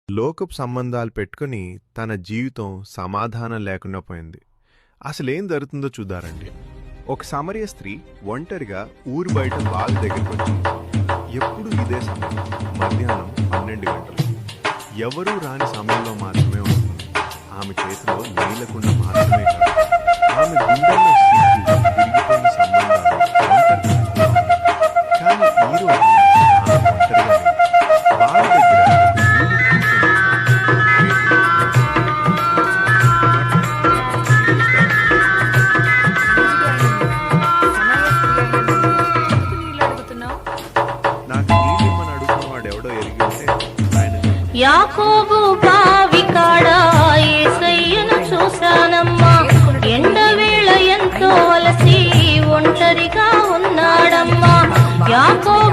లోకపు సంబంధాలు పెట్టుకుని తన జీవితం సమాధానం లేకుండా పోయింది. అసలేం జరుగుతుందో చూద్దారండి. ఒక సమరయ స్త్రీ ఒంటరిగా ఊరు బయట బావి దగ్గరికి వచ్చింది. ఎప్పుడు ఇదే సమయం, మధ్యాహ్నం 12 గంటలు. ఎవరూ రాని సమయంలో మాత్రమే ఉంటుంది. ఆమె చేతిలో నీళ్ళకుండా మాత్రమే కాదు, ఆమె గుండెల్లో విరిగిపోయిన సంబంధాలు ఒంటరిగా. కానీ ఈరోజు ఆమె ఒంటరిగా లేదు. బావి దగ్గర యాకోబు బావి కాడ యేసయ్యను చూశానమ్మా. ఎండవేళ ఎంతో అలసి ఒంటరిగా ఉన్నాడమ్మా. యాకోబు